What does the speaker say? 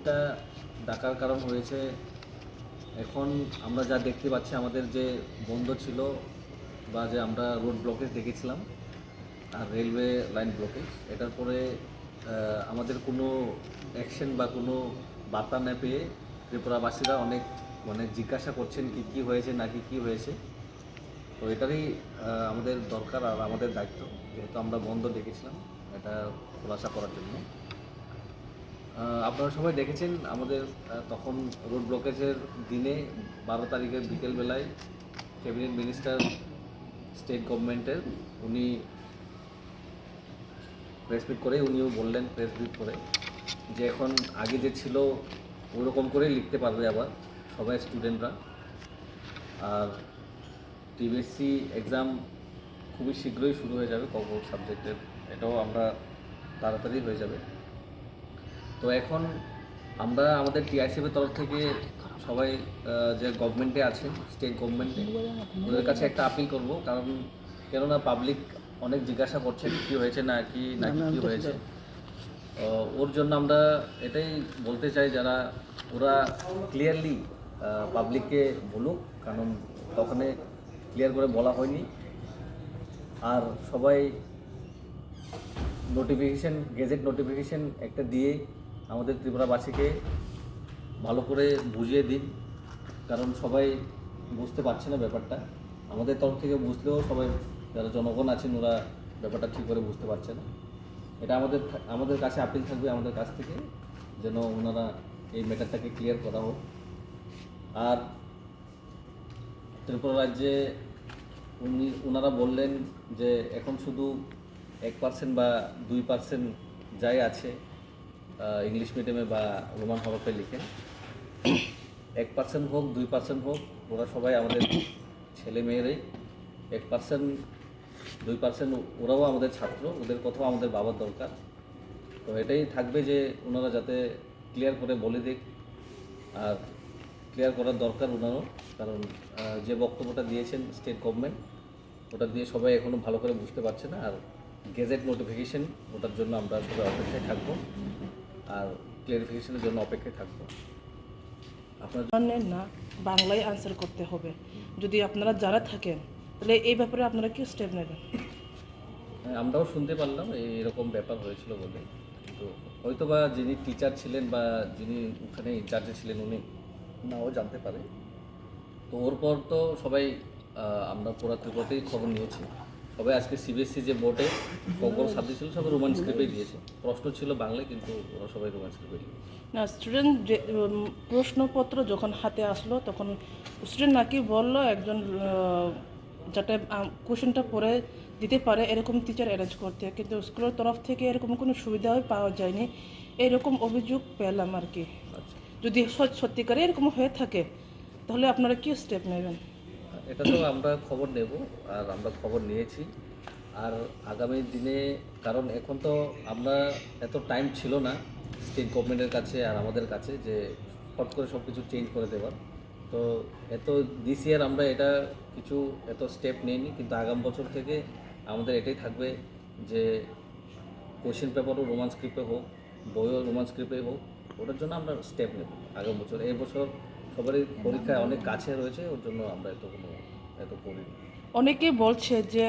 মিটটা ডাকার কারণ হয়েছে, এখন আমরা যা দেখতে পাচ্ছি আমাদের যে বন্ধ ছিল বা যে আমরা রোড ব্লকেজ দেখেছিলাম আর রেলওয়ে লাইন ব্লকেজ, এটার পরে আমাদের কোনো অ্যাকশন বা কোনো বার্তা না পেয়ে ত্রিপুরাবাসীরা অনেক জিজ্ঞাসা করছেন কি হয়েছে নাকি কি হয়েছে। তো এটারই আমাদের দরকার আর আমাদের দায়িত্ব, যেহেতু আমরা বন্ধ ডেকেছিলাম এটা খোলাসা করার জন্য। আপনারা সবাই দেখেছেন আমাদের তখন রোড ব্লকেজের দিনে 12 তারিখের বিকেলবেলায় ক্যাবিনেট মিনিস্টার স্টেট গভর্নমেন্টের উনি প্রেস মিট করে উনিও বললেন প্রেস মিট করে যে এখন আগে যে ছিল ওরকম করেই লিখতে পারবে আবার সবাই স্টুডেন্টরা। আর টিবিএসসি এক্সাম খুবই শীঘ্রই শুরু হয়ে যাবে কব সাবজেক্টের, এটাও আমরা তাড়াতাড়ি হয়ে যাবে। তো এখন আমরা আমাদের টিআইসিএফের তরফ থেকে সবাই যে গভর্নমেন্টে আছেন স্টেট গভর্নমেন্টে ওদের কাছে একটা আপিল করব, কারণ কেননা পাবলিক অনেক জিজ্ঞাসা করছেন কী হয়েছে নাকি কী হয়েছে। ওর জন্য আমরা এটাই বলতে চাই যারা ওরা ক্লিয়ারলি পাবলিককে বলুক, কারণ তখনে ক্লিয়ার করে বলা হয়নি। আর সবাই নোটিফিকেশান গেজেট নোটিফিকেশান একটা দিয়ে আমাদের ত্রিপুরাবাসীকে ভালো করে বুঝিয়ে দিন, কারণ সবাই বুঝতে পারছে না ব্যাপারটা। আমাদের তরফ থেকে বুঝলেও সবাই যারা জনগণ আছেন ওরা ব্যাপারটা ঠিক করে বুঝতে পারছে না। এটা আমাদের কাছে আপিল থাকবে আমাদের কাছ থেকে, যেন ওনারা এই ম্যাটারটাকে ক্লিয়ার করা হোক। আর ত্রিপুরা রাজ্যে ওনারা বললেন যে এখন শুধু 1% বা 2% যাই আছে ইংলিশ মিডিয়ামে বা রোমান হরফে লিখে, 1% হোক 2% হোক ওরা সবাই আমাদের ছেলে মেয়েরাই। 1% 2% ওরাও আমাদের ছাত্র, ওদের কথাও আমাদের বাবার দরকার। তো এটাই থাকবে যে ওনারা যাতে ক্লিয়ার করে বলে দিক, আর ক্লিয়ার করার দরকার ওনারও, কারণ যে বক্তব্যটা দিয়েছেন স্টেট গভর্নমেন্ট ওটা দিয়ে সবাই এখনও ভালো করে বুঝতে পারছে না। আর গেজেট নোটিফিকেশন ওটার জন্য আমরা সবাই অপেক্ষায় থাকবো, আর ক্লিয়ারিফিকেশনের জন্য অপেক্ষায় থাকবো। আপনার না বাংলায় আনসার করতে হবে। যদি আপনারা যারা থাকেন তাহলে এই ব্যাপারে আপনারা কি স্টেপ নেবেন? আমরাও শুনতে পারলাম এরকম ব্যাপার হয়েছিল বলে, কিন্তু হয়তো বা যিনি টিচার ছিলেন বা যিনি ওখানে ইনচার্জে ছিলেন উনি নাও জানতে পারে। তো ওর পর তো সবাই আমরা পুরো ত্রিপুরাতেই খবর নিয়েছি। সবাই আজকে সিবিএসসি যে বোর্ডে কোন সাবজেক্ট ছিল সবাই রোমান স্ক্রিপ্টেই দিয়েছে, প্রশ্ন ছিল বাংলায় কিন্তু ওরা সবাই রোমান স্ক্রিপ্টে দিয়েছে। না, স্টুডেন্ট যে প্রশ্নপত্র যখন হাতে আসলো তখন স্টুডেন্ট নাকি বলল একজন যাতে কোশ্চেনটা পড়ে দিতে পারে এরকম টিচার অ্যারেঞ্জ করতে, কিন্তু স্কুলের তরফ থেকে এরকম কোনো সুবিধাই পাওয়া যায়নি, এরকম অভিযোগ পেলাম আর কি। আচ্ছা, যদি সত্যিকারে এরকম হয়ে থাকে তাহলে আপনারা কি স্টেপ নেবেন? এটা তো আমরা খবর নেব, আর আমরা খবর নিয়েছি। আর আগামী দিনে, কারণ এখন তো আমরা এত টাইম ছিল না স্টেট গভর্নমেন্টের কাছে আর আমাদের কাছে যে ফট করে সব কিছু চেঞ্জ করে দেওয়ার। তো দিস ইয়ার আমরা এটা কিছু এত স্টেপ নিইনি, কিন্তু আগামী বছর থেকে আমাদের এটাই থাকবে যে কোশ্চেন পেপারও রোমান স্ক্রিপ্টে হোক, বইও রোমান স্ক্রিপ্টে হোক, ওটার জন্য আমরা স্টেপ নেব আগামী বছর। এই বছর সবারই পরীক্ষায় অনেক কাছে রয়েছে, ওর জন্য আমরা এত করিনি। অনেকে বলছে যে